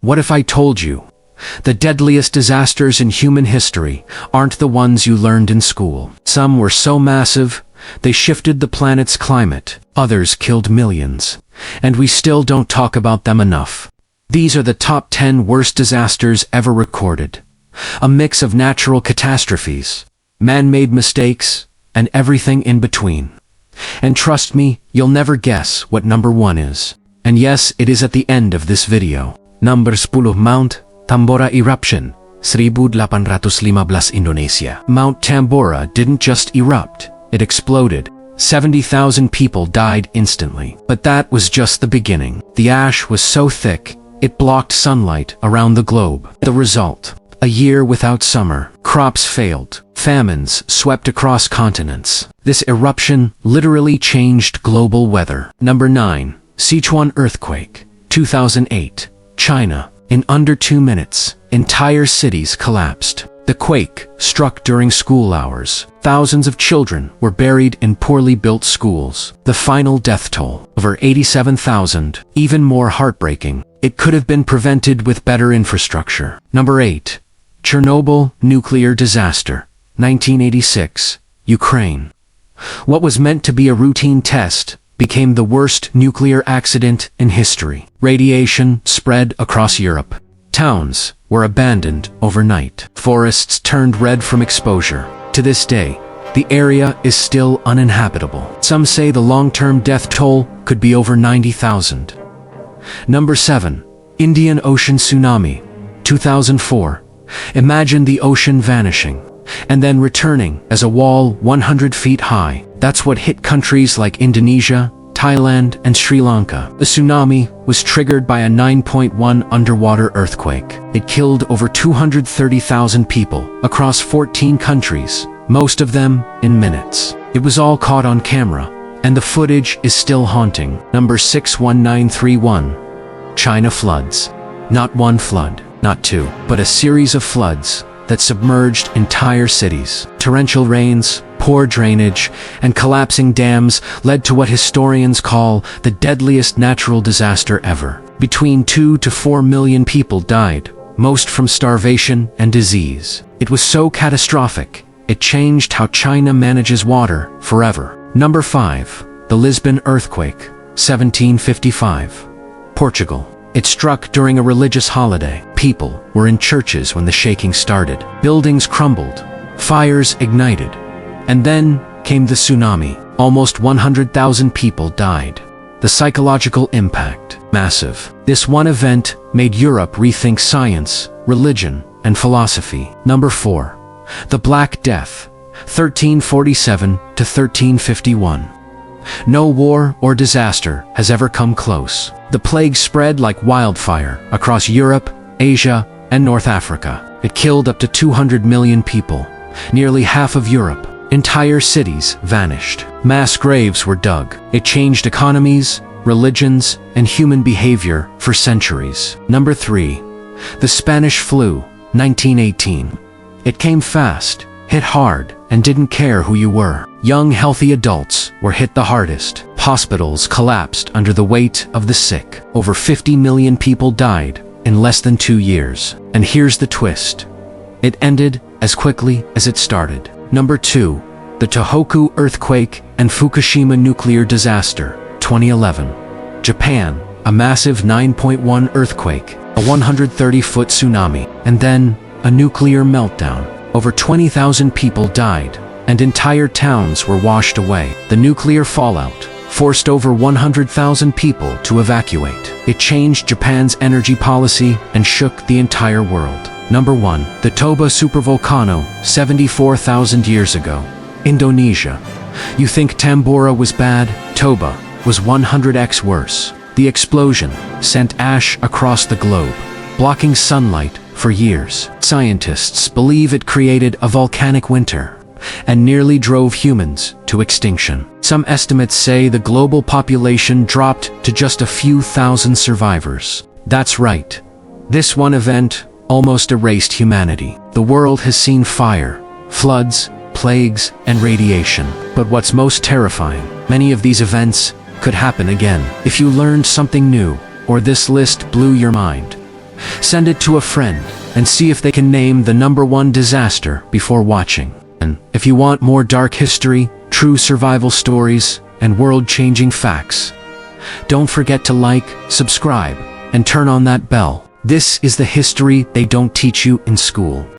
What if I told you the deadliest disasters in human history aren't the ones you learned in school? Some were so massive, they shifted the planet's climate. Others killed millions. And we still don't talk about them enough. These are the top 10 worst disasters ever recorded. A mix of natural catastrophes, man-made mistakes, and everything in between. And trust me, you'll never guess what number 1 is. And yes, it is at the end of this video. Number 10, Mount Tambora Eruption, 1815 Indonesia. Mount Tambora didn't just erupt, it exploded. 70,000 people died instantly. But that was just the beginning. The ash was so thick, it blocked sunlight around the globe. The result: a year without summer, crops failed, famines swept across continents. This eruption literally changed global weather. Number 9, Sichuan earthquake, 2008, China. In under 2 minutes, entire cities collapsed. The quake struck during school hours. Thousands of children were buried in poorly built schools. The final death toll, over 87,000. Even more heartbreaking, it could have been prevented with better infrastructure. Number 8, Chernobyl nuclear disaster, 1986, Ukraine. What was meant to be a routine test became the worst nuclear accident in history. Radiation spread across Europe. Towns were abandoned overnight. Forests turned red from exposure. To this day, the area is still uninhabitable. Some say the long-term death toll could be over 90,000. Number 7, Indian Ocean tsunami, 2004. Imagine the ocean vanishing and then returning as a wall 100 feet high. That's what hit countries like Indonesia, Thailand, and Sri Lanka. The tsunami was triggered by a 9.1 underwater earthquake. It killed over 230,000 people across 14 countries, most of them in minutes. It was all caught on camera, and the footage is still haunting. Number 6, 1931, China floods. Not one flood, not two, but a series of floods that submerged entire cities. Torrential rains, poor drainage, and collapsing dams led to what historians call the deadliest natural disaster ever. Between 2 to 4 million people died, most from starvation and disease. It was so catastrophic, it changed how China manages water forever. Number 5, the Lisbon earthquake, 1755, Portugal. It struck during a religious holiday. People were in churches when the shaking started. Buildings crumbled, fires ignited, and then came the tsunami. Almost 100,000 people died. The psychological impact, massive. This one event made Europe rethink science, religion, and philosophy. Number 4, the Black Death, 1347 to 1351. No war or disaster has ever come close. The plague spread like wildfire across Europe, Asia, and North Africa. It killed up to 200 million people, nearly half of Europe. Entire cities vanished. Mass graves were dug. It changed economies, religions, and human behavior for centuries. Number 3, the Spanish flu, 1918. It came fast, hit hard, and didn't care who you were. Young, healthy adults were hit the hardest. Hospitals collapsed under the weight of the sick. Over 50 million people died in less than 2 years. And here's the twist: it ended as quickly as it started. Number 2, the Tohoku earthquake and Fukushima nuclear disaster, 2011. Japan, a massive 9.1 earthquake, a 130-foot tsunami, and then a nuclear meltdown. Over 20,000 people died, and entire towns were washed away. The nuclear fallout forced over 100,000 people to evacuate. It changed Japan's energy policy and shook the entire world. Number 1, the Toba supervolcano, 74,000 years ago, Indonesia. You think Tambora was bad? Toba was 100x worse. The explosion sent ash across the globe, blocking sunlight for years. Scientists believe it created a volcanic winter and nearly drove humans to extinction. Some estimates say the global population dropped to just a few thousand survivors. That's right. This one event almost erased humanity. The world has seen fire, floods, plagues, and radiation. But what's most terrifying, many of these events could happen again. If you learned something new, or this list blew your mind, Send it to a friend and see if they can name the #1 disaster before watching. And if you want more dark history, true survival stories, and world-changing facts, don't forget to like, subscribe, and turn on that bell. This is the history they don't teach you in school.